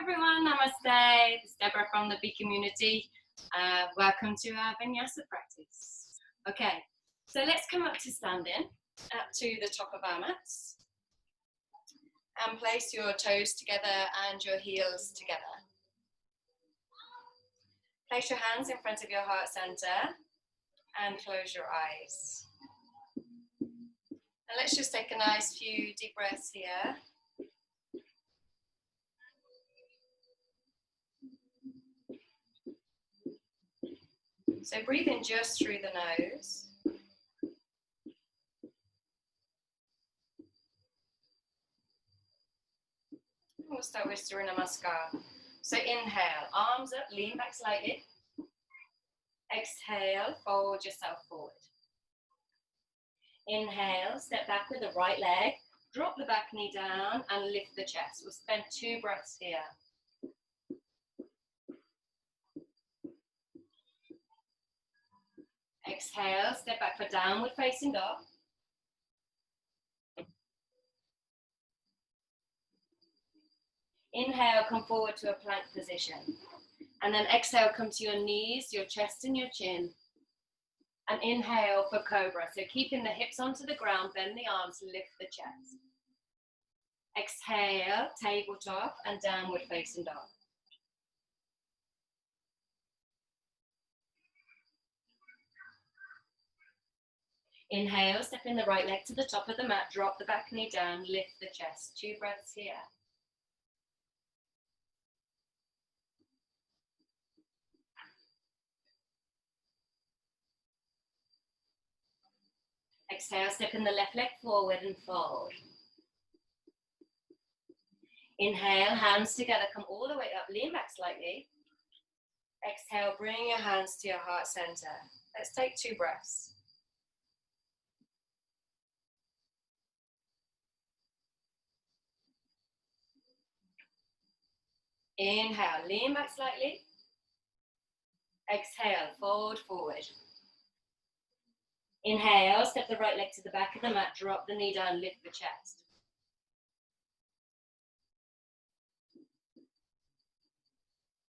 everyone, namaste. It's Deborah from the B community. Welcome to our Vinyasa practice. Okay, so let's come up to standing, up to the top of our mats. And place your toes together and your heels together. Place your hands in front of your heart center and close your eyes. And let's just take a nice few deep breaths here. So breathe in just through the nose. We'll start with Surya Namaskar. So inhale, arms up, lean back slightly. Exhale, fold yourself forward. Inhale, step back with the right leg, drop the back knee down and lift the chest. We'll spend 2 breaths here. Exhale, step back for downward facing dog. Inhale, come forward to a plank position. And then exhale, come to your knees, your chest and your chin. And inhale for cobra. So keeping the hips onto the ground, bend the arms, lift the chest. Exhale, tabletop and downward facing dog. Inhale, step in the right leg to the top of the mat, drop the back knee down, lift the chest. 2 breaths here. Exhale, step in the left leg forward and fold. Inhale, hands together, come all the way up, lean back slightly. Exhale, bring your hands to your heart center. Let's take 2 breaths. Inhale, lean back slightly. Exhale, fold forward. Inhale, step the right leg to the back of the mat, drop the knee down, lift the chest.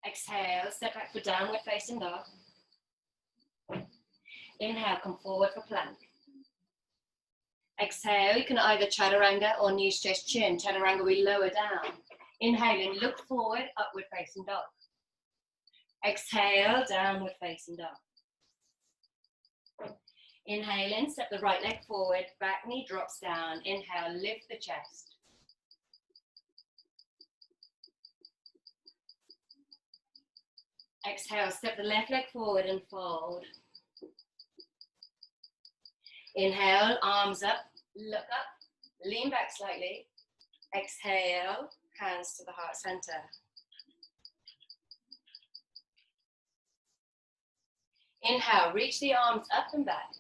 Exhale, step back for downward facing dog. Inhale, come forward for plank. Exhale, you can either chaturanga or knees, chest, chin. Chaturanga, we lower down. Inhaling, look forward, upward facing dog. Exhale, downward facing dog. Inhaling, step the right leg forward, back knee drops down. Inhale, lift the chest. Exhale, step the left leg forward and fold. Inhale, arms up, look up, lean back slightly. Exhale, hands to the heart center. Inhale, reach the arms up and back.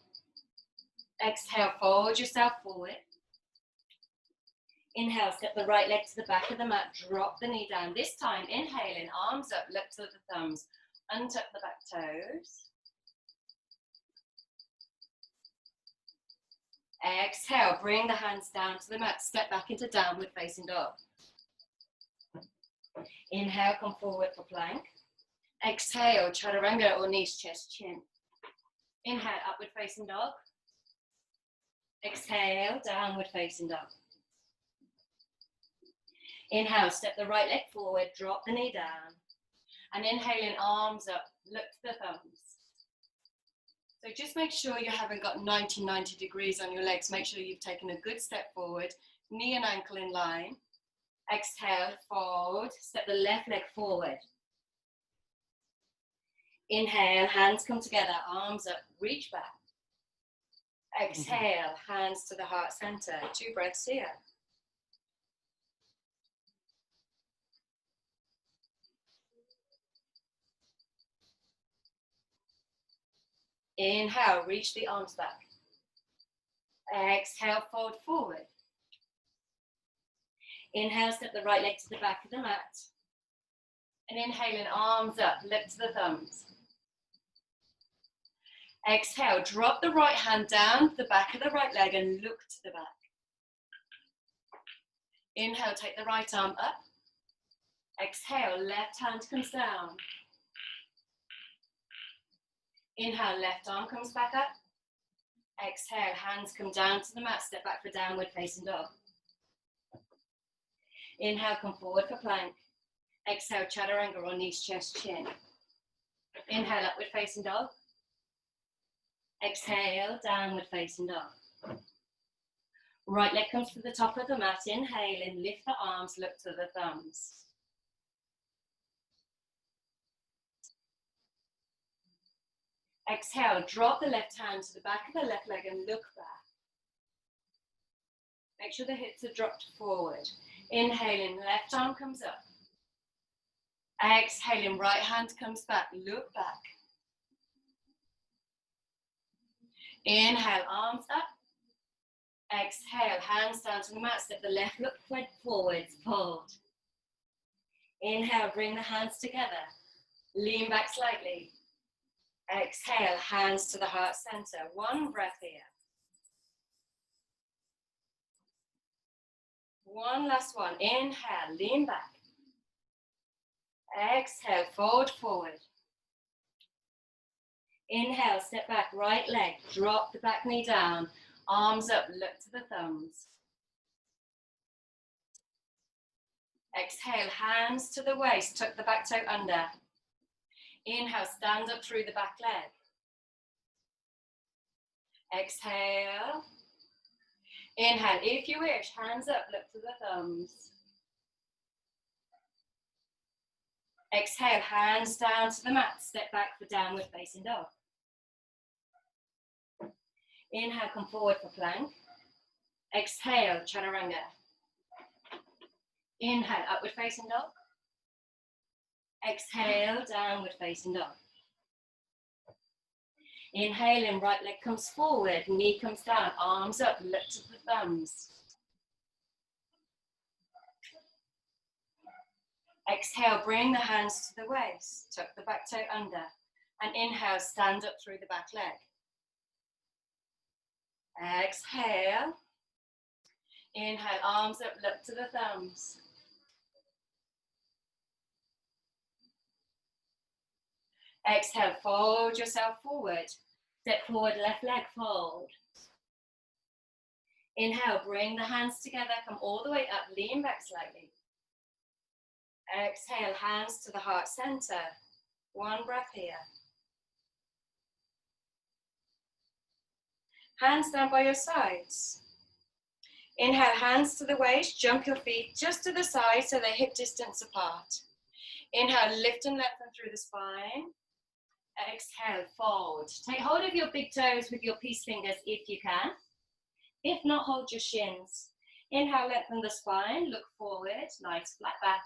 Exhale, fold yourself forward. Inhale, step the right leg to the back of the mat, drop the knee down. This time, inhaling, arms up, look to the thumbs, untuck the back toes. Exhale, bring the hands down to the mat, step back into downward facing dog. Inhale, come forward for plank. Exhale, chaturanga or knees, chest, chin. Inhale, upward facing dog. Exhale, downward facing dog. Inhale, step the right leg forward, drop the knee down. And inhaling, arms up, look to the thumbs. So just make sure you haven't got 90 degrees on your legs. Make sure you've taken a good step forward, knee and ankle in line. Exhale, fold, step the left leg forward. Inhale, hands come together, arms up, reach back. Exhale, hands to the heart center. 2 breaths here. Inhale, reach the arms back. Exhale, fold forward. Inhale, step the right leg to the back of the mat. And inhaling, arms up, look to the thumbs. Exhale, drop the right hand down the back of the right leg and look to the back. Inhale, take the right arm up. Exhale, left hand comes down. Inhale, left arm comes back up. Exhale, hands come down to the mat, step back for downward facing dog. Inhale, come forward for plank. Exhale, chaturanga or knees, chest, chin. Inhale, upward facing dog. Exhale, downward facing dog. Right leg comes to the top of the mat. Inhale in, lift the arms, look to the thumbs. Exhale, drop the left hand to the back of the left leg and look back. Make sure the hips are dropped forward. Inhaling, left arm comes up. Exhaling, right hand comes back, look back. Inhale, arms up. Exhale, hands down to the mat, step the left foot forwards, fold. Inhale, bring the hands together. Lean back slightly. Exhale, hands to the heart center. One breath here. One last one. Inhale, lean back. Exhale, fold forward. Inhale, step back, right leg, drop the back knee down, arms up, look to the thumbs. Exhale, hands to the waist, tuck the back toe under. Inhale, stand up through the back leg. Exhale. Inhale, if you wish, hands up, look to the thumbs. Exhale, hands down to the mat, step back for downward facing dog. Inhale, come forward for plank. Exhale, chaturanga. Inhale, upward facing dog. Exhale, downward facing dog. Inhaling, right leg comes forward, knee comes down, arms up, look to the thumbs. Exhale, bring the hands to the waist, tuck the back toe under, and inhale, stand up through the back leg. Exhale. Inhale, arms up, look to the thumbs. Exhale, fold yourself forward. Step forward, left leg, fold. Inhale, bring the hands together, come all the way up, lean back slightly. Exhale, hands to the heart center. One breath here. Hands down by your sides. Inhale, hands to the waist, jump your feet just to the side so they're hip distance apart. Inhale, lift and lengthen through the spine. Exhale, fold. Take hold of your big toes with your peace fingers if you can. If not, hold your shins. Inhale, lengthen the spine, look forward, nice flat back.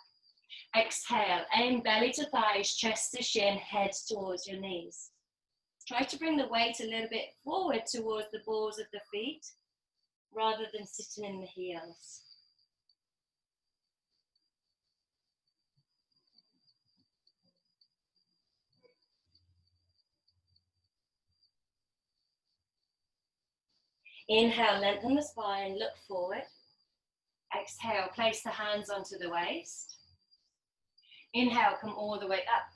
Exhale, aim belly to thighs, chest to shin, head towards your knees. Try to bring the weight a little bit forward towards the balls of the feet rather than sitting in the heels. Inhale, lengthen the spine, look forward. Exhale, place the hands onto the waist. Inhale, come all the way up.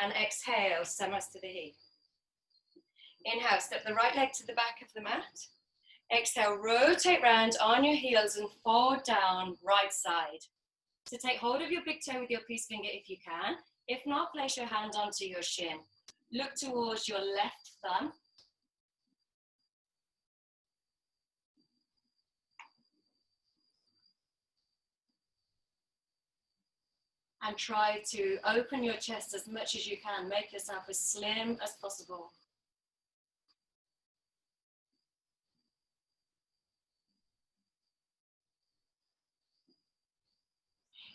And exhale, Samasthiti. Inhale, step the right leg to the back of the mat. Exhale, rotate round on your heels and fold down, right side. So take hold of your big toe with your peace finger if you can. If not, place your hand onto your shin. Look towards your left thumb. And try to open your chest as much as you can. Make yourself as slim as possible.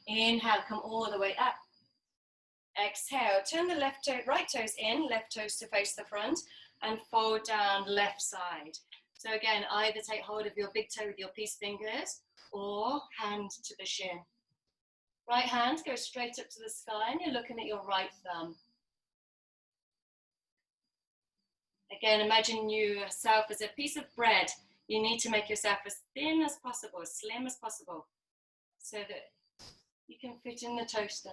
Inhale, come all the way up. Exhale, turn the right toes in, left toes to face the front, and fold down left side. So again, either take hold of your big toe with your peace fingers, or hand to the shin. Right hand goes straight up to the sky, and you're looking at your right thumb. Again, imagine yourself as a piece of bread. You need to make yourself as thin as possible, as slim as possible, so that You can fit in the toaster.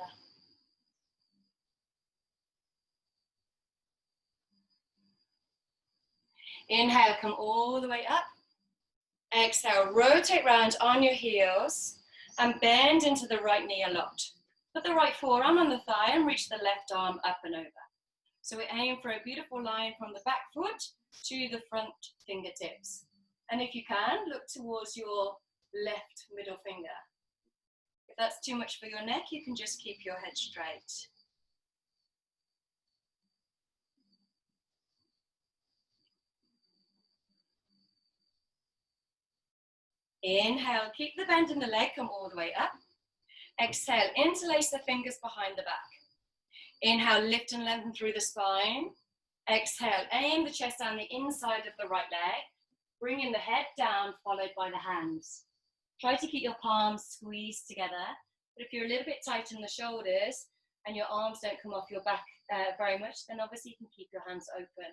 Inhale, come all the way up. Exhale, rotate round on your heels and bend into the right knee a lot. Put the right forearm on the thigh and reach the left arm up and over. So we aim for a beautiful line from the back foot to the front fingertips. And if you can, look towards your left middle finger. If that's too much for your neck, you can just keep your head straight. Inhale, keep the bend in the leg, come all the way up. Exhale, interlace the fingers behind the back. Inhale, lift and lengthen through the spine. Exhale, aim the chest down the inside of the right leg. Bringing the head down, followed by the hands. Try to keep your palms squeezed together. But if you're a little bit tight in the shoulders and your arms don't come off your back very much, then obviously you can keep your hands open.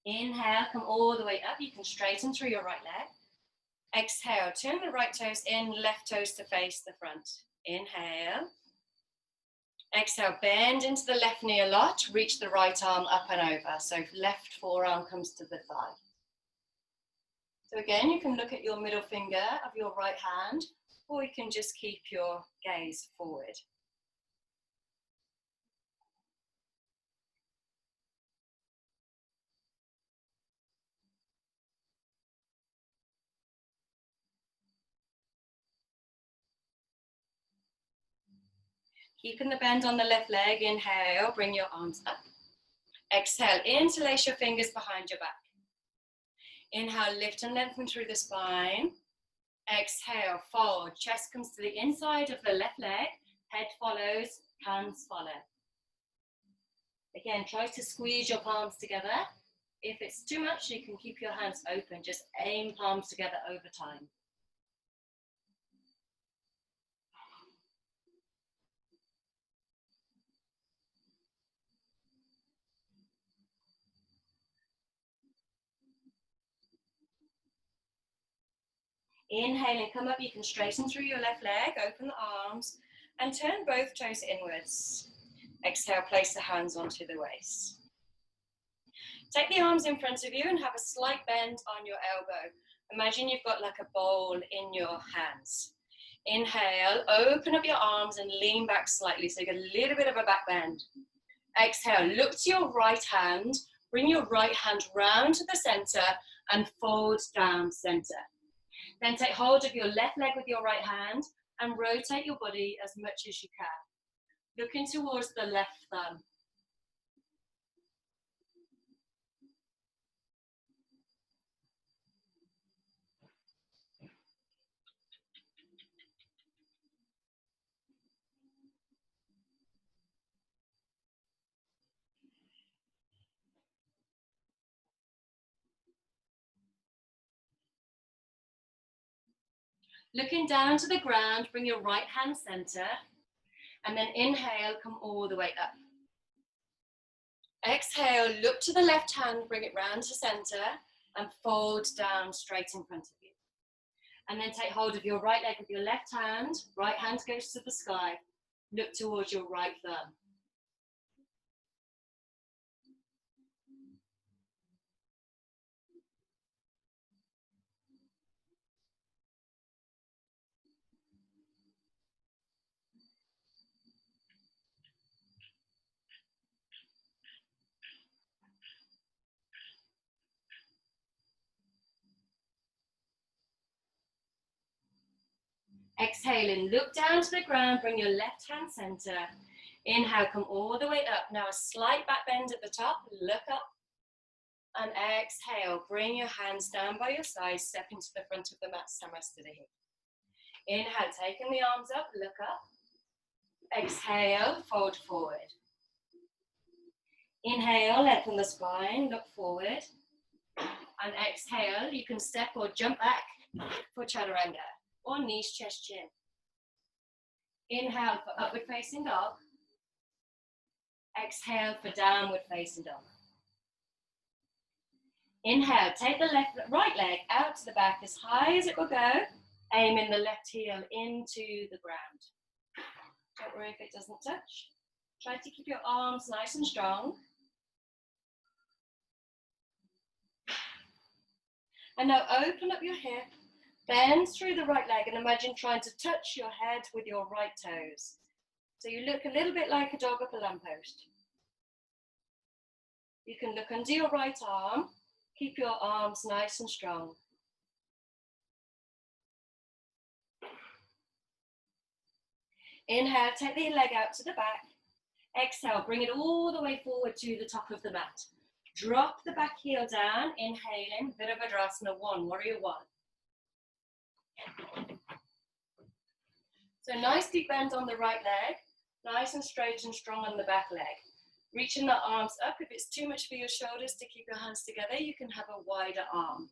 Inhale, come all the way up. You can straighten through your right leg. Exhale, turn the right toes in, left toes to face the front. Inhale. Exhale, bend into the left knee a lot. Reach the right arm up and over. So left forearm comes to the thigh. So again, you can look at your middle finger of your right hand, or you can just keep your gaze forward. Keeping the bend on the left leg, inhale, bring your arms up. Exhale, interlace your fingers behind your back. Inhale, lift and lengthen through the spine. Exhale, fold, chest comes to the inside of the left leg, head follows, hands follow. Again, try to squeeze your palms together. If it's too much, you can keep your hands open, just aim palms together over time. Inhale and come up, you can straighten through your left leg, open the arms, and turn both toes inwards. Exhale, place the hands onto the waist. Take the arms in front of you and have a slight bend on your elbow. Imagine you've got like a bowl in your hands. Inhale, open up your arms and lean back slightly, so you get a little bit of a back bend. Exhale, look to your right hand, bring your right hand round to the center and fold down center. Then take hold of your left leg with your right hand and rotate your body as much as you can. Looking towards the left thumb. Looking down to the ground, bring your right hand center, and then inhale, come all the way up. Exhale, look to the left hand, bring it round to center, and fold down straight in front of you. And then take hold of your right leg with your left hand goes to the sky. Look towards your right thumb. Exhaling, look down to the ground, bring your left hand center. Inhale, come all the way up. Now a slight back bend at the top, look up. And exhale, bring your hands down by your sides, step into the front of the mat, Samasthiti. Inhale, taking the arms up, look up. Exhale, fold forward. Inhale, lengthen the spine, look forward. And exhale, you can step or jump back for chaturanga, or knees, chest, chin. Inhale for upward facing dog. Exhale for downward facing dog. Inhale, take the right leg out to the back as high as it will go. Aiming the left heel into the ground. Don't worry if it doesn't touch. Try to keep your arms nice and strong. And now open up your hip, bend through the right leg and imagine trying to touch your head with your right toes. So you look a little bit like a dog up a lamppost. You can look under your right arm. Keep your arms nice and strong. Inhale, take the leg out to the back. Exhale, bring it all the way forward to the top of the mat. Drop the back heel down, inhaling, Virabhadrasana 1, Warrior 1. So nice deep bend on the right leg, nice and straight and strong on the back leg. Reaching the arms up. If it's too much for your shoulders to keep your hands together, you can have a wider arm.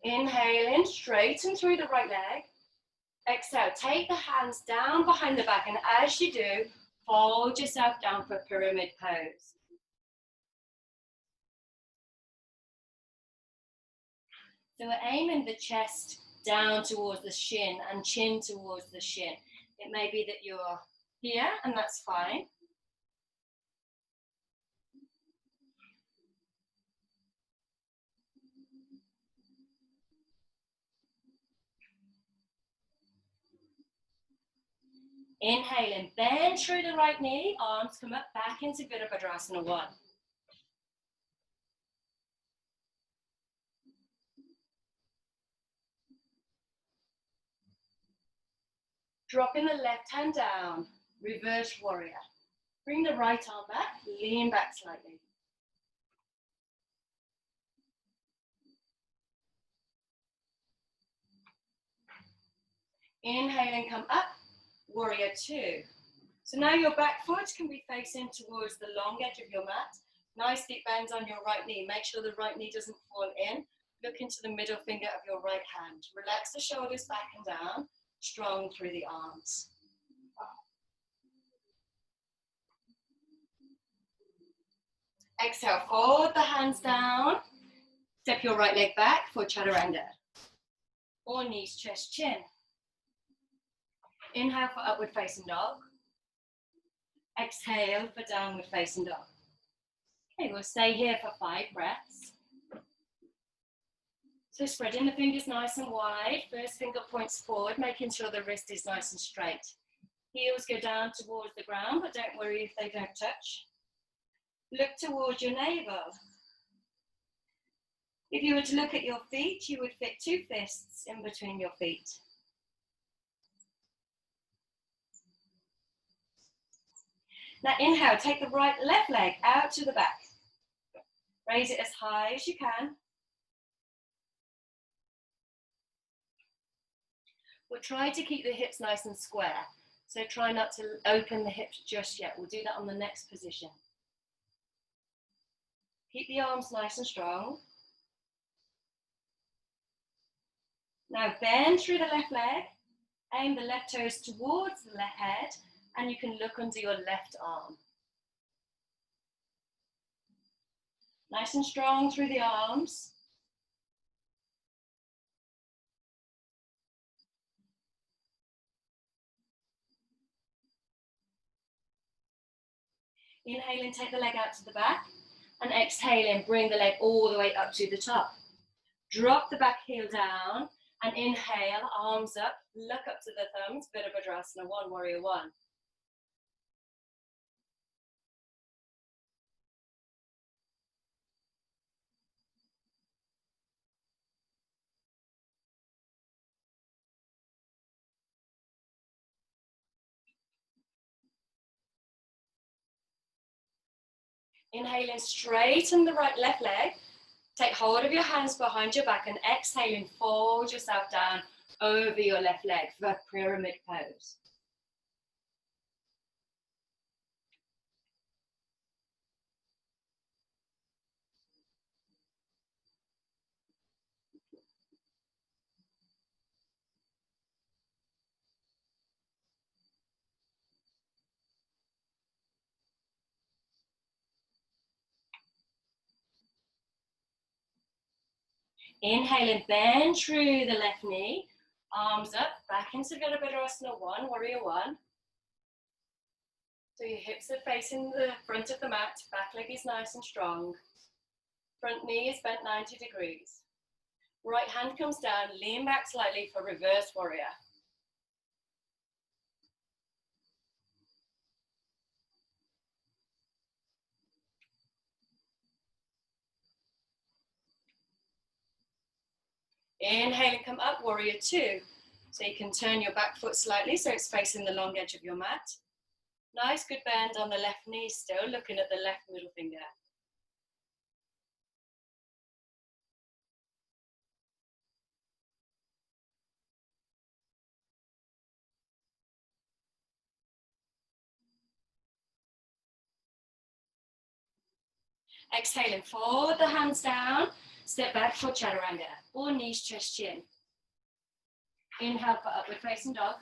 Inhaling, straighten through the right leg. Exhale, take the hands down behind the back, and as you do, fold yourself down for pyramid pose. So we're aiming the chest down towards the shin and chin towards the shin. It may be that you're here, and that's fine. Inhaling, bend through the right knee, arms come up, back into Virabhadrasana 1. Dropping the left hand down, reverse warrior. Bring the right arm back, lean back slightly. Inhale and come up, warrior 2. So now your back foot can be facing towards the long edge of your mat. Nice deep bend on your right knee. Make sure the right knee doesn't fall in. Look into the middle finger of your right hand. Relax the shoulders back and down, strong through the arms. Exhale, fold the hands down. Step your right leg back for chaturanga. Or knees, chest, chin. Inhale for upward facing dog. Exhale for downward facing dog. Okay, we'll stay here for 5 breaths. So spreading the fingers nice and wide. First finger points forward, making sure the wrist is nice and straight. Heels go down towards the ground, but don't worry if they don't touch. Look towards your navel. If you were to look at your feet, you would fit 2 fists in between your feet. Now inhale, take the left leg out to the back. Raise it as high as you can. We'll try to keep the hips nice and square. So try not to open the hips just yet. We'll do that on the next position. Keep the arms nice and strong. Now bend through the left leg. Aim the left toes towards the left head, and you can look under your left arm. Nice and strong through the arms. Inhaling, take the leg out to the back, and exhaling, bring the leg all the way up to the top. Drop the back heel down, and inhale, arms up, look up to the thumbs, Virabhadrasana 1, Warrior 1. Inhaling, straighten the left leg. Take hold of your hands behind your back and exhaling, fold yourself down over your left leg for pyramid pose. Inhale and bend through the left knee. Arms up, back into Virabhadrasana 1, Warrior 1. So your hips are facing the front of the mat, back leg is nice and strong. Front knee is bent 90 degrees. Right hand comes down, lean back slightly for reverse warrior. Inhale and come up, warrior 2. So you can turn your back foot slightly so it's facing the long edge of your mat. Nice, good bend on the left knee still, looking at the left middle finger. Exhale and forward the hands down. Step back for chaturanga, or knees, chest, chin. Inhale for upward facing dog.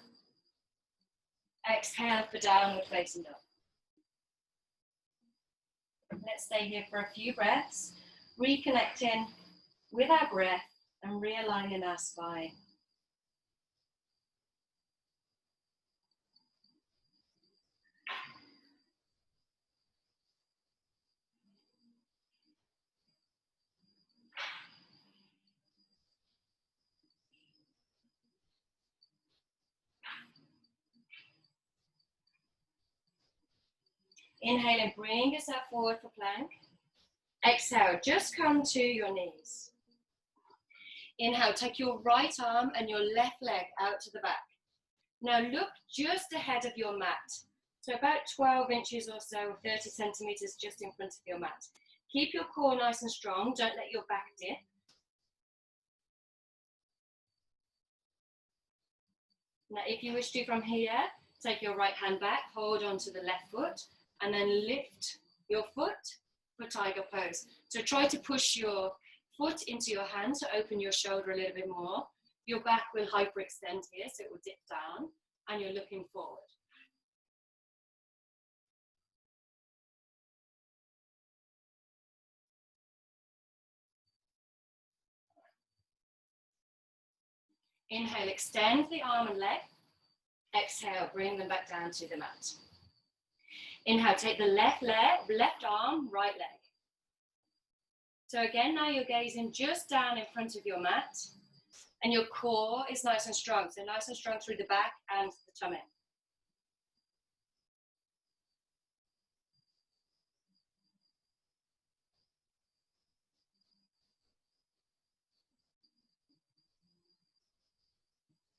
Exhale for downward facing dog. Let's stay here for a few breaths, reconnecting with our breath and realigning our spine. Inhale and bring yourself forward for plank. Exhale, just come to your knees. Inhale, take your right arm and your left leg out to the back. Now look just ahead of your mat. So about 12 inches or so, 30 centimeters just in front of your mat. Keep your core nice and strong, don't let your back dip. Now if you wish to from here, take your right hand back, hold on to the left foot, and then lift your foot for tiger pose. So try to push your foot into your hand to open your shoulder a little bit more. Your back will hyperextend here, so it will dip down, and you're looking forward. Inhale, extend the arm and leg. Exhale, bring them back down to the mat. Inhale, take the left leg, left arm, right leg. So again, now you're gazing just down in front of your mat, and your core is nice and strong. So nice and strong through the back and the tummy.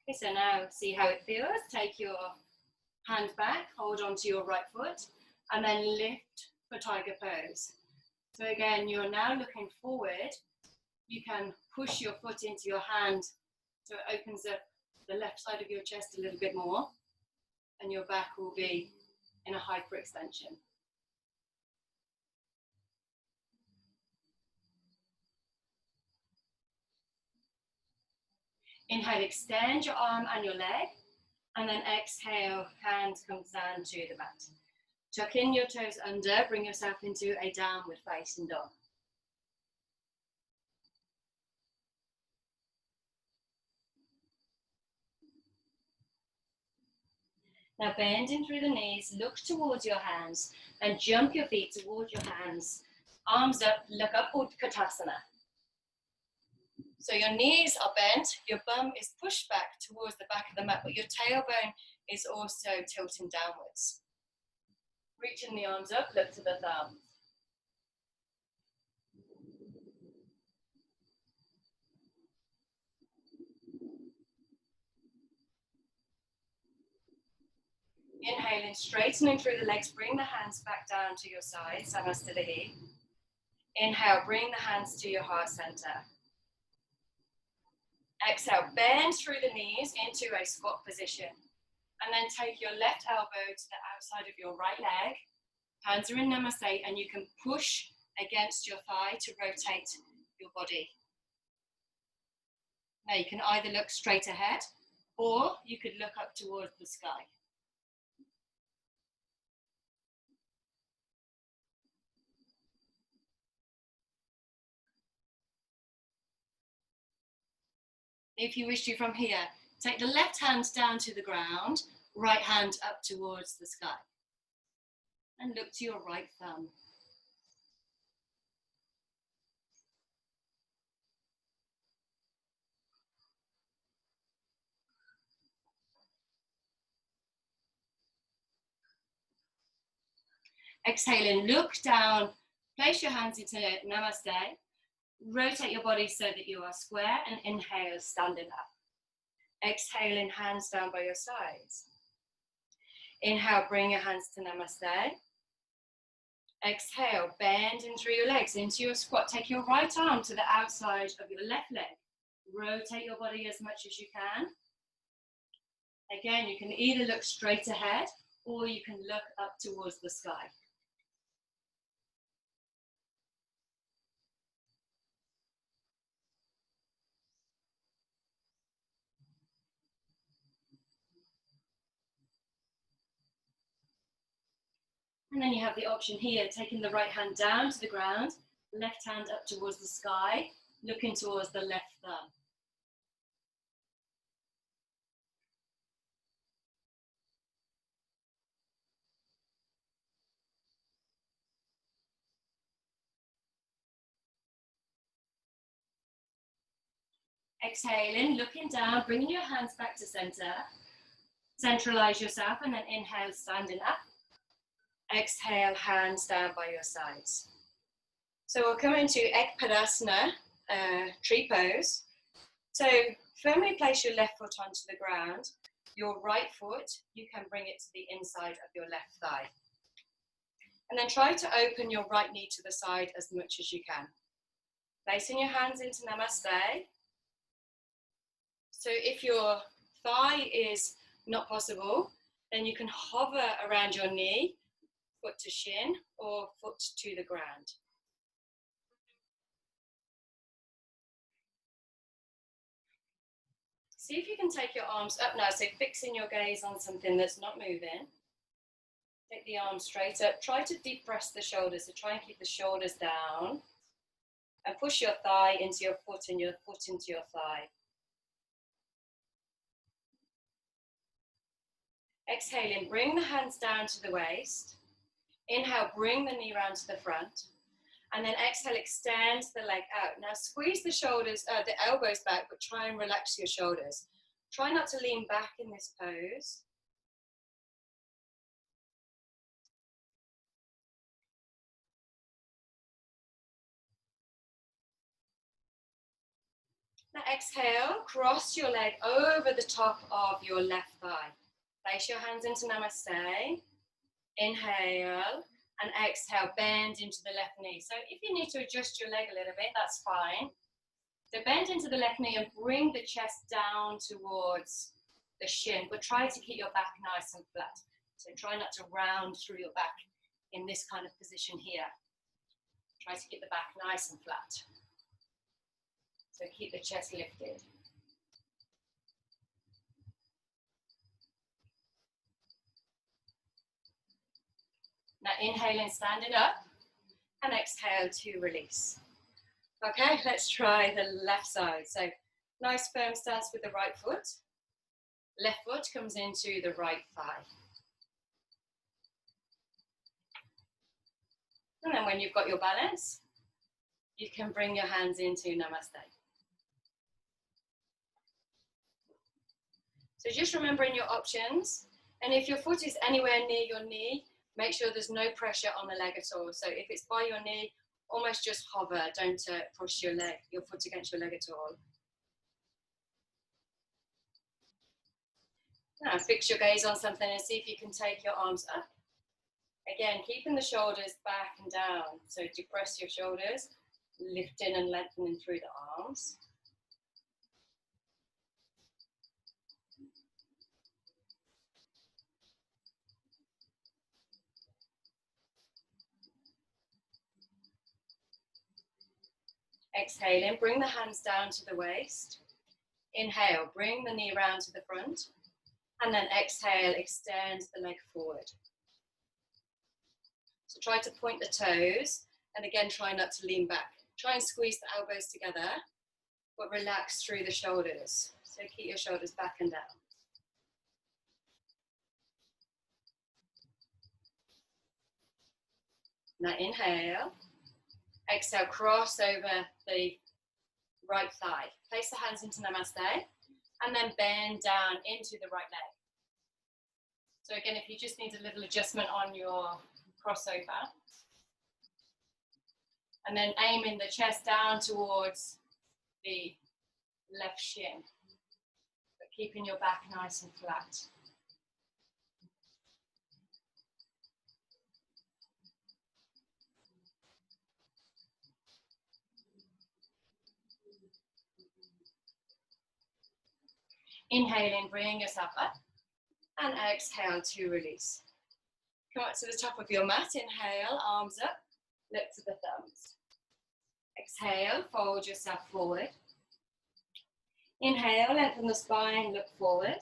Okay, so now see how it feels. Take your hand back, hold on to your right foot, and then lift for tiger pose. So again, you're now looking forward. You can push your foot into your hand so it opens up the left side of your chest a little bit more, and your back will be in a hyperextension. Inhale, extend your arm and your leg, and then exhale, hand comes down to the mat. Tuck in your toes under, bring yourself into a downward facing dog. Now bending through the knees, look towards your hands and jump your feet towards your hands. Arms up, look up, Utkatasana. So your knees are bent, your bum is pushed back towards the back of the mat, but your tailbone is also tilting downwards. Reaching the arms up, look to the thumbs. Inhaling, straightening through the legs, bring the hands back down to your sides, Samasthihi. Inhale, bring the hands to your heart center. Exhale, bend through the knees into a squat position. And then take your left elbow to the outside of your right leg. Hands are in Namaste, and you can push against your thigh to rotate your body. Now you can either look straight ahead, or you could look up towards the sky. If you wish to from here, take the left hand down to the ground, right hand up towards the sky. And look to your right thumb. Exhaling, look down, place your hands into Namaste, rotate your body so that you are square, and inhale, standing up. Exhaling, hands down by your sides. Inhale, bring your hands to Namaste. Exhale, bend in through your legs into your squat. Take your right arm to the outside of your left leg. Rotate your body as much as you can. Again, you can either look straight ahead or you can look up towards the sky. And then you have the option here, taking the right hand down to the ground, left hand up towards the sky, looking towards the left thumb. Exhaling, looking down, bringing your hands back to center. Centralize yourself and then inhale, standing up. Exhale, hands down by your sides. So we'll come into Ekpadasana, tree pose. So firmly place your left foot onto the ground. Your right foot, you can bring it to the inside of your left thigh. And then try to open your right knee to the side as much as you can. Placing your hands into Namaste. So if your thigh is not possible, then you can hover around your knee, foot to shin or foot to the ground. See if you can take your arms up now, so fixing your gaze on something that's not moving. Take the arms straight up, try to deep press the shoulders, so try and keep the shoulders down. And push your thigh into your foot and your foot into your thigh. Exhaling, bring the hands down to the waist. Inhale, bring the knee round to the front. And then exhale, extend the leg out. Now squeeze the shoulders, the elbows back, but try and relax your shoulders. Try not to lean back in this pose. Now exhale, cross your leg over the top of your left thigh. Place your hands into Namaste. Inhale. And exhale, bend into the left knee. So if you need to adjust your leg a little bit, that's fine. So bend into the left knee and bring the chest down towards the shin, but try to keep your back nice and flat. So try not to round through your back in this kind of position here. Try to keep the back nice and flat. So keep the chest lifted. Now inhaling, standing up, and exhale to release. Okay, let's try the left side. So nice firm stance with the right foot. Left foot comes into the right thigh. And then when you've got your balance, you can bring your hands into Namaste. So just remembering your options. And if your foot is anywhere near your knee, make sure there's no pressure on the leg at all. So if it's by your knee, almost just hover. Don't push your foot against your leg at all. Now fix your gaze on something and see if you can take your arms up. Again, keeping the shoulders back and down. So depress your shoulders, lifting and lengthening through the arms. Exhaling, bring the hands down to the waist. Inhale, bring the knee round to the front. And then exhale, extend the leg forward. So try to point the toes. And again, try not to lean back. Try and squeeze the elbows together. but relax through the shoulders. So keep your shoulders back and down. Now inhale. Exhale, cross over the right thigh. Place the hands into Namaste and then bend down into the right leg. So again, if you just need a little adjustment on your crossover, and then aiming the chest down towards the left shin, but keeping your back nice and flat. Inhaling, bring yourself up, and exhale to release. Come up to the top of your mat, inhale, arms up, lift to the thumbs. Exhale, fold yourself forward. Inhale, lengthen the spine, look forward.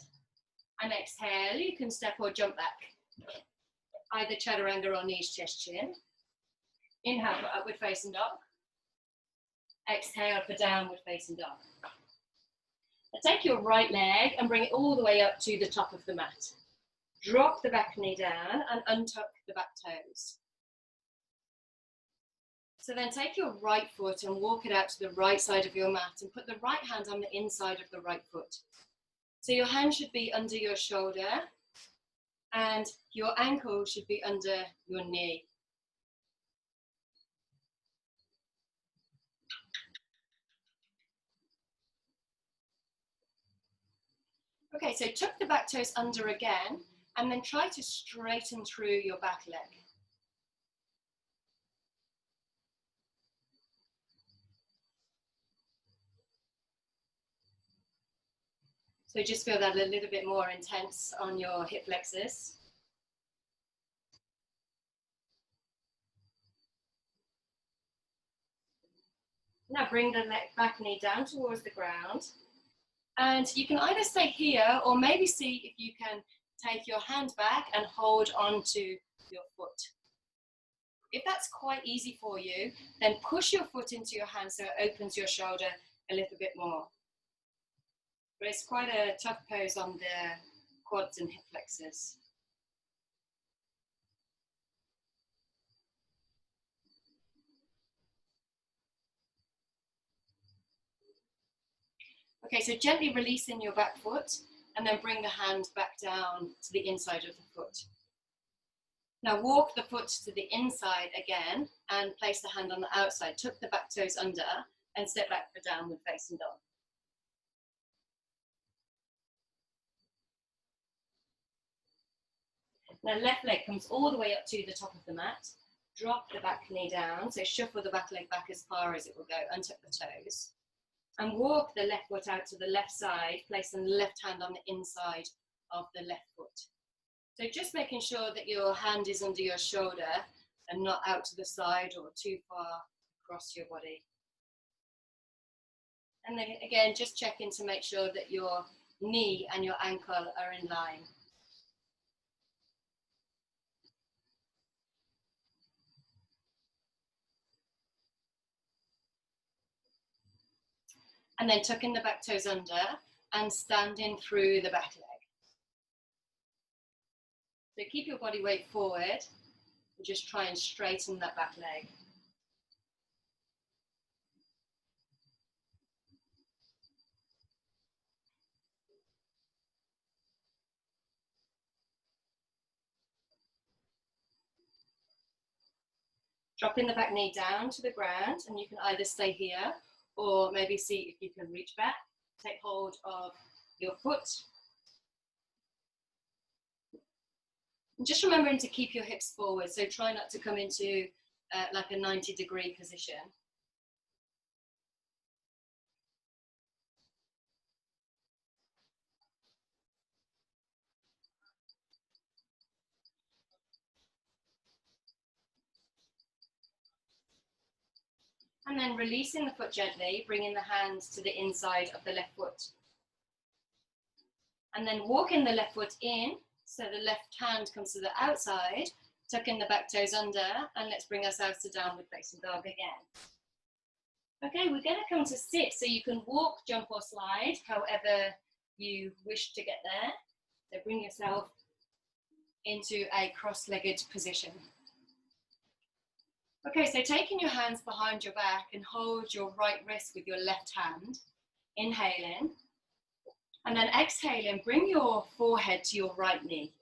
And exhale, you can step or jump back. Either chaturanga or knees, chest, chin. Inhale for upward facing dog. Exhale for downward facing dog. Now take your right leg and bring it all the way up to the top of the mat. Drop the back knee down and untuck the back toes. So then take your right foot and walk it out to the right side of your mat and put the right hand on the inside of the right foot. So your hand should be under your shoulder and your ankle should be under your knee. Okay, so tuck the back toes under again and then try to straighten through your back leg. So just feel that a little bit more intense on your hip flexors. Now bring the back knee down towards the ground. And you can either stay here or maybe see if you can take your hand back and hold onto your foot. If that's quite easy for you, then push your foot into your hand so it opens your shoulder a little bit more. But it's quite a tough pose on the quads and hip flexors. Okay, so gently releasing your back foot and then bring the hand back down to the inside of the foot. Now walk the foot to the inside again and place the hand on the outside. Tuck the back toes under and step back for downward facing dog. Now left leg comes all the way up to the top of the mat. Drop the back knee down, so shuffle the back leg back as far as it will go, untuck the toes. And walk the left foot out to the left side, placing the left hand on the inside of the left foot. So just making sure that your hand is under your shoulder and not out to the side or too far across your body. And then again, just checking to make sure that your knee and your ankle are in line. And then tucking the back toes under and standing through the back leg. So keep your body weight forward and just try and straighten that back leg. Dropping the back knee down to the ground, and you can either stay here or maybe see if you can reach back. Take hold of your foot. And just remembering to keep your hips forward, so try not to come into like a 90-degree position. And then releasing the foot gently, bringing the hands to the inside of the left foot. And then walking the left foot in, so the left hand comes to the outside, tucking the back toes under, and let's bring ourselves to downward facing dog again. Okay, we're going to come to sit, so you can walk, jump or slide, however you wish to get there. So bring yourself into a cross-legged position. Okay, so taking your hands behind your back and hold your right wrist with your left hand. Inhale in. And then exhaling, bring your forehead to your right knee.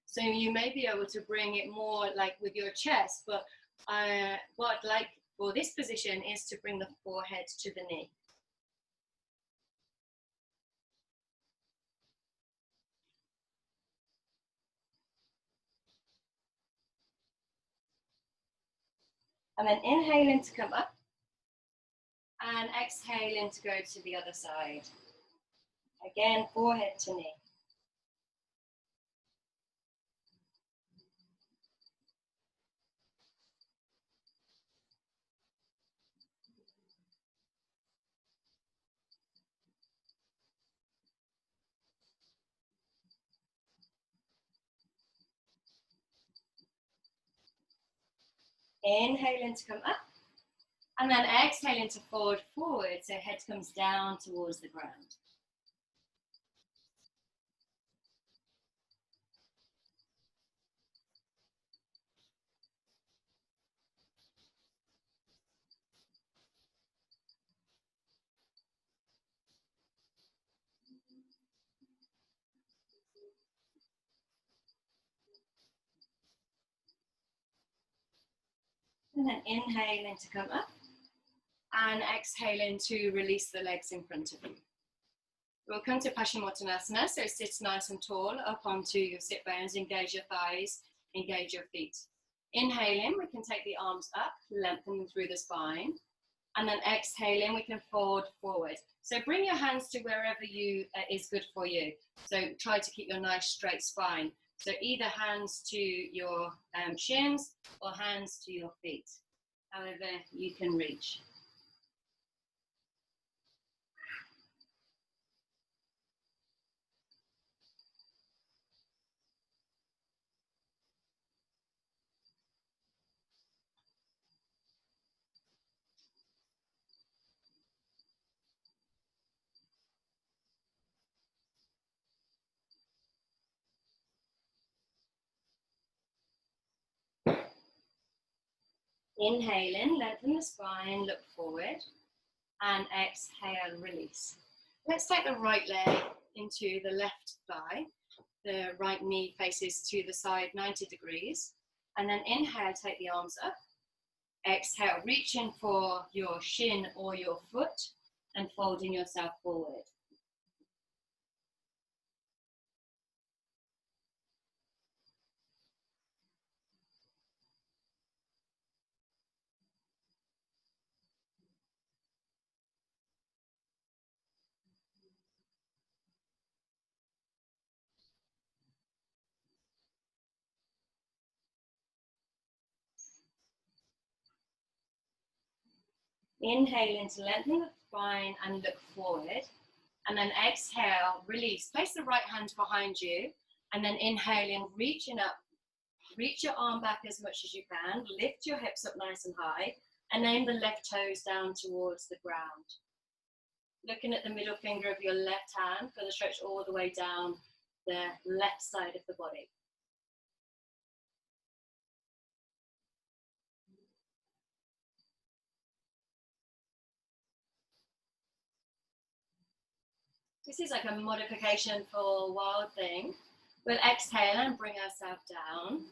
So you may be able to bring it more like with your chest, but what I'd like for this position is to bring the forehead to the knee. And then inhaling to come up and exhaling to go to the other side. Again, forehead to knee. Inhaling to come up and then exhaling to forward, forward, so head comes down towards the ground. And then inhaling to come up and exhaling to release the legs in front of you. We'll come to Paschimottanasana, so sit nice and tall up onto your sit bones, engage your thighs, engage your feet. Inhaling, we can take the arms up, lengthen them through the spine, and then exhaling, we can fold forward. So bring your hands to wherever is good for you. So try to keep your nice straight spine. So either hands to your shins or hands to your feet, however you can reach. Inhaling, lengthen the spine, look forward, and exhale, release. Let's take the right leg into the left thigh. The right knee faces to the side 90 degrees. And then inhale, take the arms up. Exhale, reaching for your shin or your foot and folding yourself forward. Inhaling to lengthen the spine and look forward. And then exhale, release. Place the right hand behind you. And then inhaling, reaching up. Reach your arm back as much as you can. Lift your hips up nice and high. And aim the left toes down towards the ground. Looking at the middle finger of your left hand, going to stretch all the way down the left side of the body. This is like a modification for Wild Thing. We'll exhale and bring ourselves down.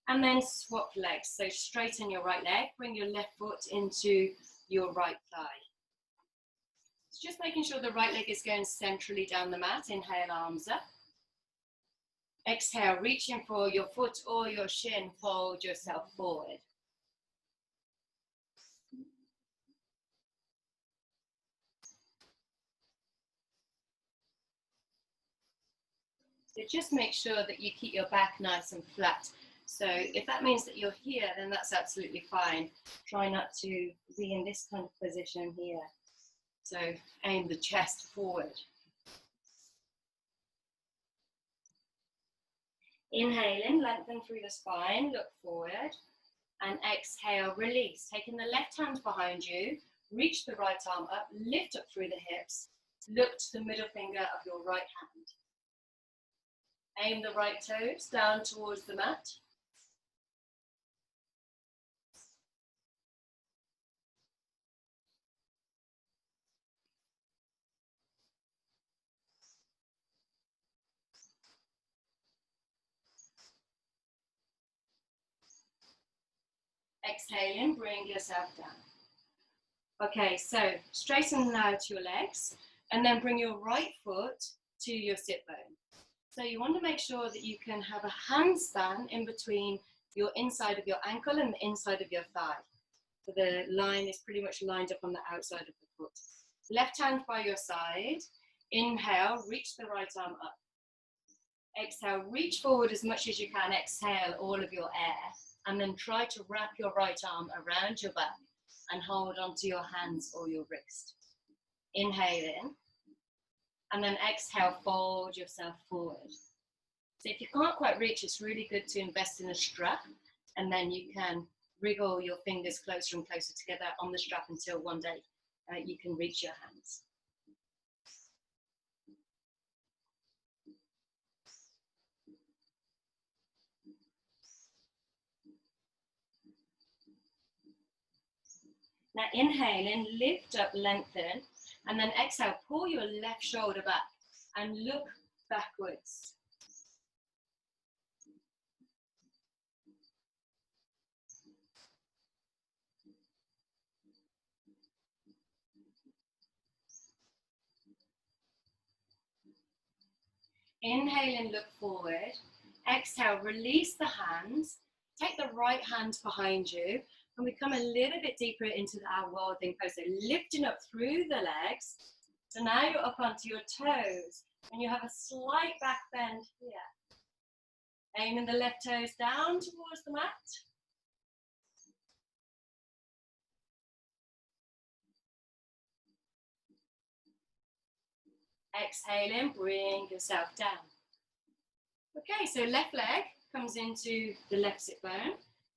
And then swap legs. So straighten your right leg, bring your left foot into your right thigh. It's just making sure the right leg is going centrally down the mat. Inhale, arms up. Exhale, reaching for your foot or your shin, fold yourself forward. So just make sure that you keep your back nice and flat. So if that means that you're here, then that's absolutely fine. Try not to be in this kind of position here. So aim the chest forward. Inhaling, lengthen through the spine, look forward. And exhale, release. Taking the left hand behind you, reach the right arm up, lift up through the hips, look to the middle finger of your right hand. Aim the right toes down towards the mat. Exhaling, bring yourself down. Okay, so straighten now to your legs and then bring your right foot to your sit bone. So you want to make sure that you can have a handspan in between your inside of your ankle and the inside of your thigh. So the line is pretty much lined up on the outside of the foot. Left hand by your side. Inhale, reach the right arm up. Exhale, reach forward as much as you can. Exhale all of your air. And then try to wrap your right arm around your back and hold onto your hands or your wrist. Inhale in. And then exhale, fold yourself forward. So if you can't quite reach, it's really good to invest in a strap, and then you can wriggle your fingers closer and closer together on the strap until one day you can reach your hands. Now inhale in, lift up, lengthen, and then exhale, pull your left shoulder back and look backwards. Inhale and look forward. Exhale, release the hands. Take the right hand behind you and we come a little bit deeper into our worldling pose. So lifting up through the legs. So now you're up onto your toes and you have a slight back bend here. Aiming the left toes down towards the mat. Exhaling, bring yourself down. Okay, so left leg comes into the left sit bone.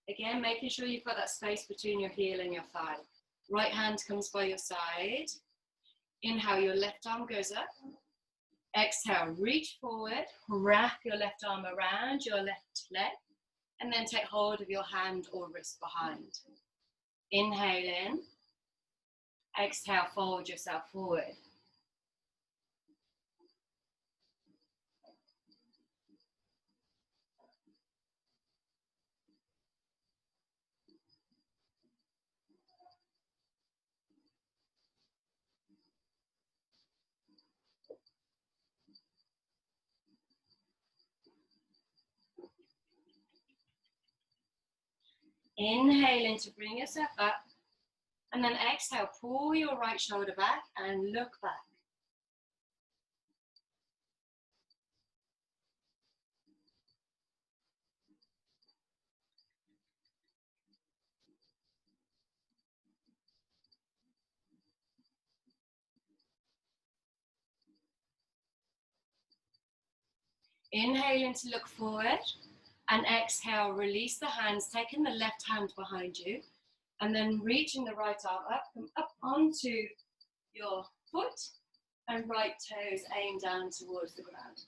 Again, making sure you've got that space between your heel and your thigh. Right hand comes by your side. Inhale, your left arm goes up. Exhale, reach forward, wrap your left arm around your left leg, and then take hold of your hand or wrist behind. Inhale in. Exhale, fold yourself forward. Inhaling to bring yourself up, and then exhale, pull your right shoulder back and look back. Inhaling to look forward, and exhale, release the hands, taking the left hand behind you, and then reaching the right arm up, come up onto your foot, and right toes aim down towards the ground.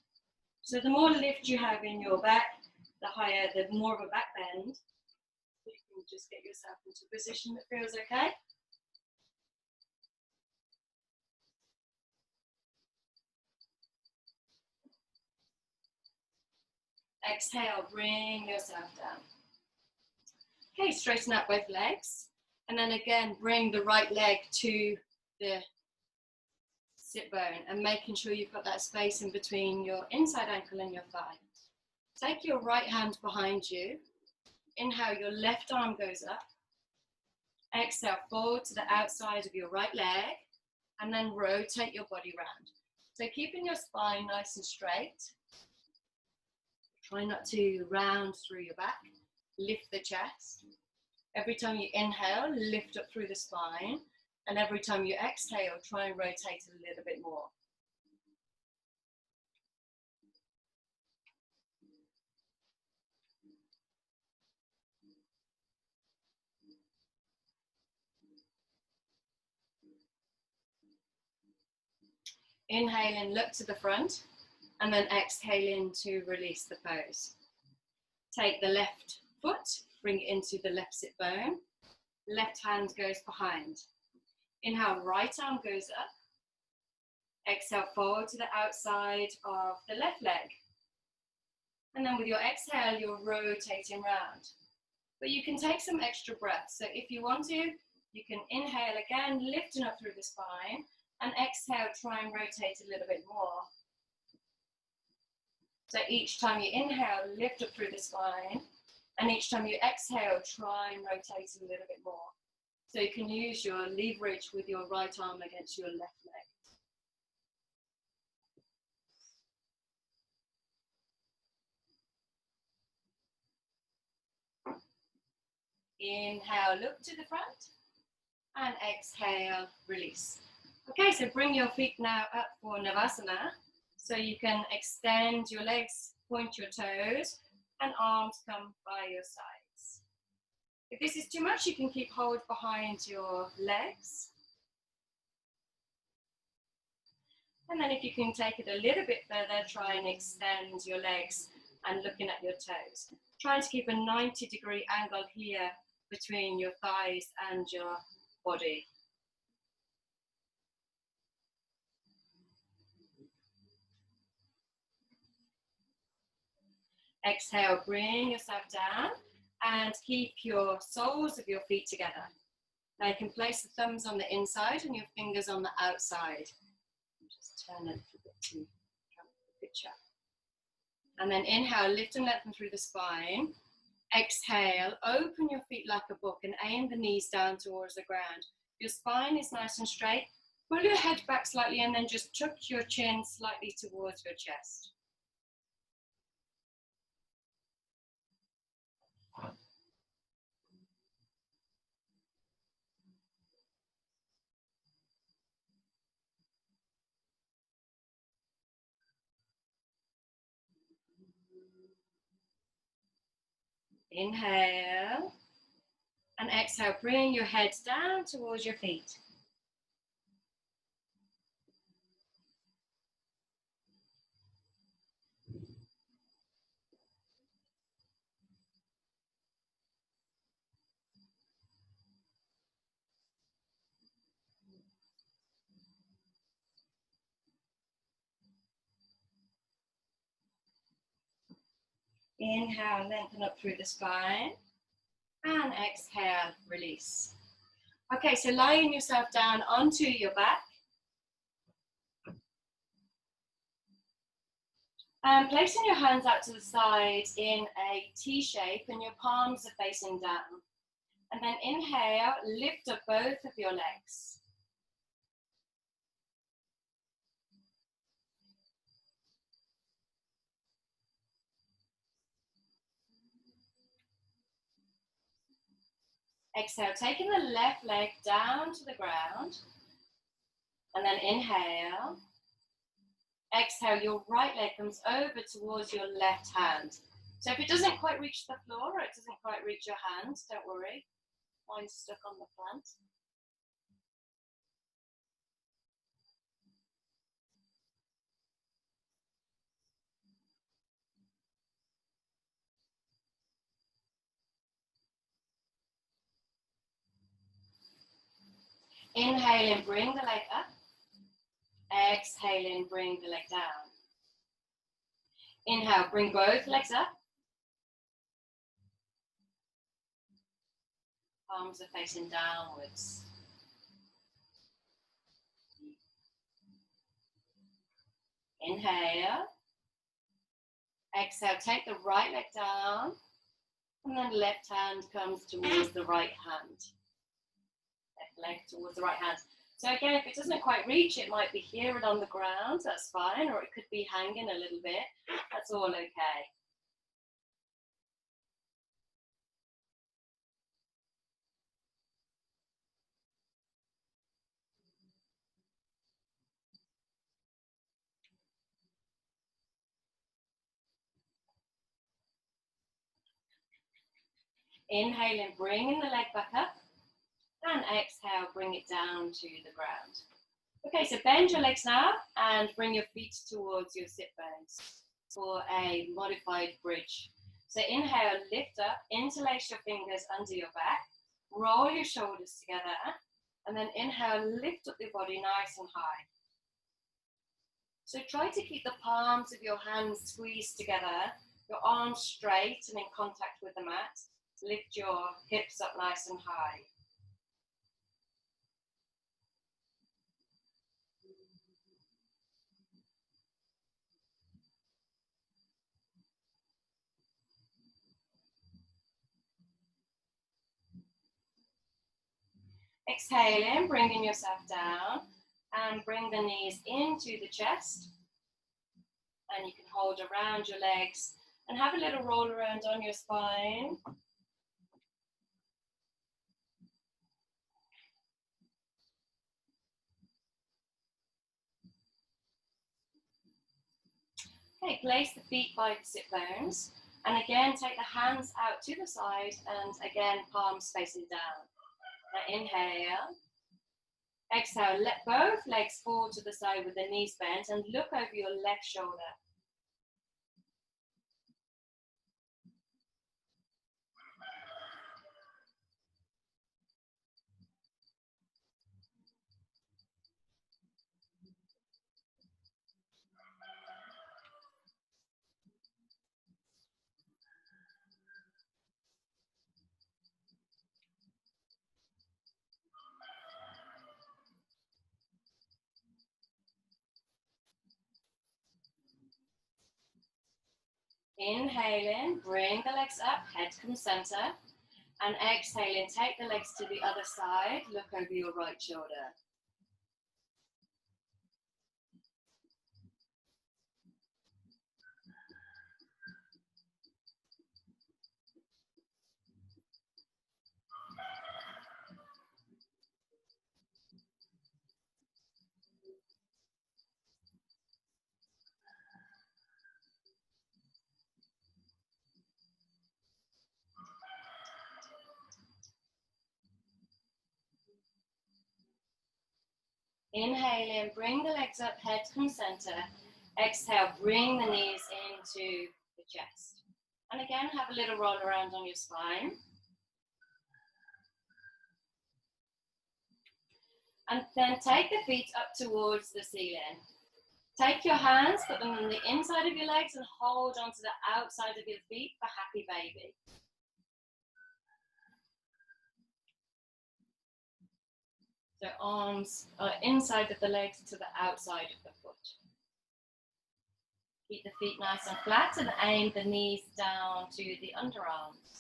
So the more lift you have in your back, the more of a back bend. You can just get yourself into a position that feels okay. Exhale, bring yourself down. Okay, straighten out both legs. And then again, bring the right leg to the sit bone and making sure you've got that space in between your inside ankle and your thigh. Take your right hand behind you. Inhale, your left arm goes up. Exhale, forward to the outside of your right leg. And then rotate your body round. So keeping your spine nice and straight. Try not to round through your back. Lift the chest. Every time you inhale, lift up through the spine. And every time you exhale, try and rotate a little bit more. Inhale in, look to the front, and then exhale in to release the pose. Take the left foot, bring it into the left sit bone. Left hand goes behind. Inhale, right arm goes up. Exhale, forward to the outside of the left leg. And then with your exhale, you're rotating round. But you can take some extra breaths. So if you want to, you can inhale again, lifting up through the spine, and exhale, try and rotate a little bit more. So each time you inhale, lift up through the spine, and each time you exhale, try and rotate a little bit more. So you can use your leverage with your right arm against your left leg. Inhale, look to the front, and exhale, release. Okay, so bring your feet now up for Navasana. So you can extend your legs, point your toes, and arms come by your sides. If this is too much, you can keep hold behind your legs. And then if you can take it a little bit further, try and extend your legs and looking at your toes. Trying to keep a 90-degree angle here between your thighs and your body. Exhale, bring yourself down and keep your soles of your feet together. Now you can place the thumbs on the inside and your fingers on the outside. Just turn a little bit to help the picture. And then inhale, lift and lengthen through the spine. Exhale, open your feet like a book and aim the knees down towards the ground. Your spine is nice and straight. Pull your head back slightly and then just tuck your chin slightly towards your chest. Inhale. And exhale, bring your head down towards your feet. Inhale, lengthen up through the spine. And exhale, release. Okay, so lying yourself down onto your back. And placing your hands out to the side in a T shape and your palms are facing down. And then inhale, lift up both of your legs. Exhale, taking the left leg down to the ground. And then inhale. Exhale, your right leg comes over towards your left hand. So if it doesn't quite reach the floor or it doesn't quite reach your hand, don't worry. Mine's stuck on the plant. Inhale and bring the leg up. Exhale and bring the leg down. Inhale, bring both legs up. Palms are facing downwards. Inhale. Exhale, take the right leg down. And then left hand comes towards the right hand. Left leg towards the right hand. So again, if it doesn't quite reach, it might be here and on the ground, that's fine, or it could be hanging a little bit, that's all okay. Inhale and bring the leg back up, and exhale, bring it down to the ground. Okay, so bend your legs now and bring your feet towards your sit bones for a modified bridge. So inhale, lift up, interlace your fingers under your back, roll your shoulders together, and then inhale, lift up your body nice and high. So try to keep the palms of your hands squeezed together, your arms straight and in contact with the mat. Lift your hips up nice and high. Exhale in, bringing yourself down and bring the knees into the chest. And you can hold around your legs and have a little roll around on your spine. Okay, place the feet by the sit bones. And again, take the hands out to the side and again, palms facing down. Now inhale. Exhale, let both legs fall to the side with the knees bent and look over your left shoulder. Inhale in, bring the legs up, head comes center. And exhale in, take the legs to the other side, look over your right shoulder. Inhale in, bring the legs up, head comes center. Exhale, bring the knees into the chest. And again, have a little roll around on your spine. And then take the feet up towards the ceiling. Take your hands, put them on the inside of your legs and hold onto the outside of your feet for happy baby. So arms are inside of the legs to the outside of the foot. Keep the feet nice and flat and aim the knees down to the underarms.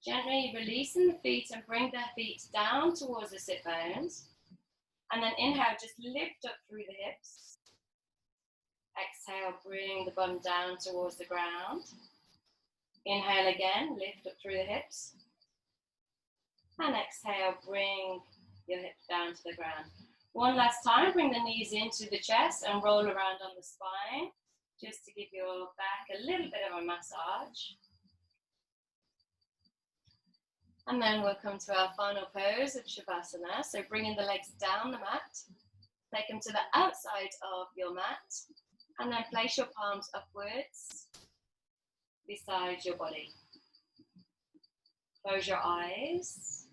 Gently releasing the feet and bring the feet down towards the sit bones. And then inhale, just lift up through the hips. Exhale, bring the bum down towards the ground. Inhale again, lift up through the hips. And exhale, bring your hips down to the ground. One last time, bring the knees into the chest and roll around on the spine, just to give your back a little bit of a massage. And then we'll come to our final pose of Shavasana. So bringing the legs down the mat, take them to the outside of your mat, and then place your palms upwards beside your body. Close your eyes.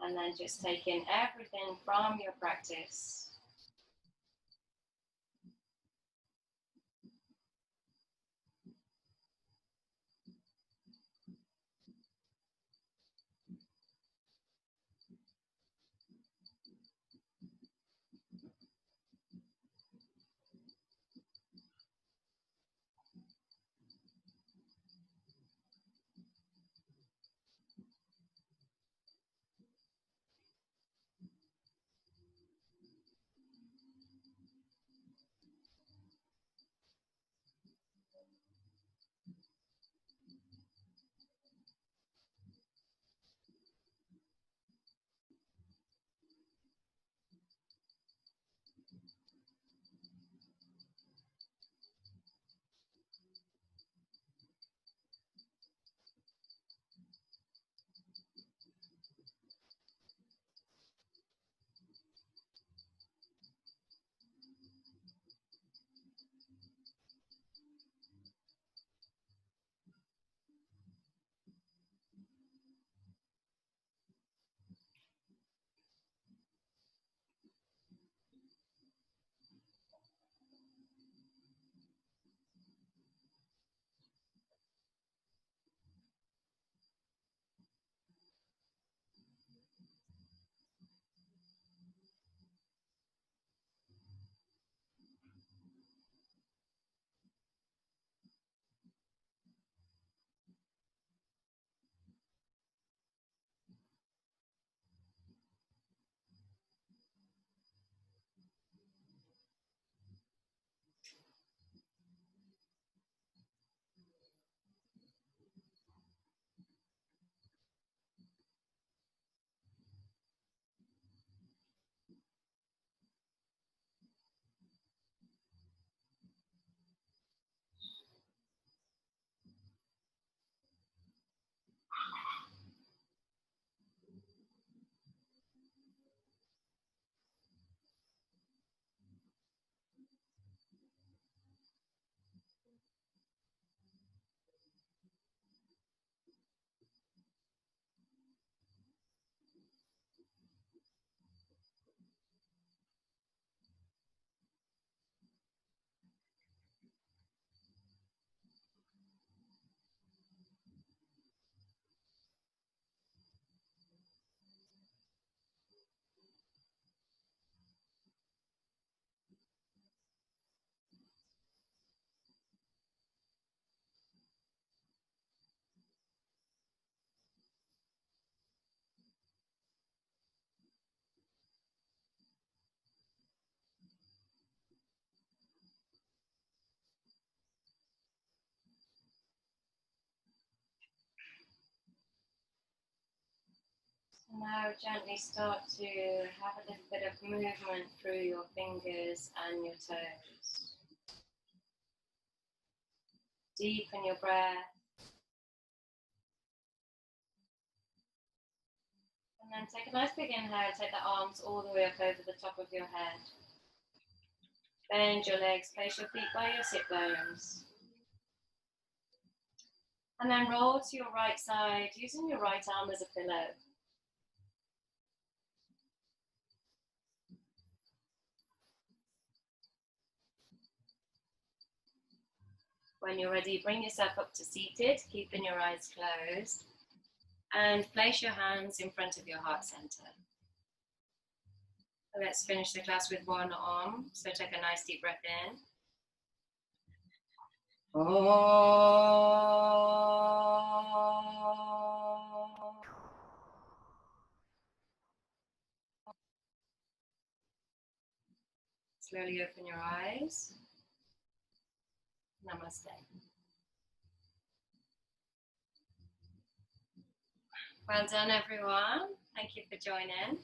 And then just take in everything from your practice. Now gently start to have a little bit of movement through your fingers and your toes. Deepen your breath. And then take a nice big inhale, take the arms all the way up over the top of your head. Bend your legs, place your feet by your sit bones. And then roll to your right side, using your right arm as a pillow. When you're ready, bring yourself up to seated, keeping your eyes closed. And place your hands in front of your heart center. Let's finish the class with one arm. So take a nice deep breath in. Slowly open your eyes. Namaste. Well done, everyone. Thank you for joining.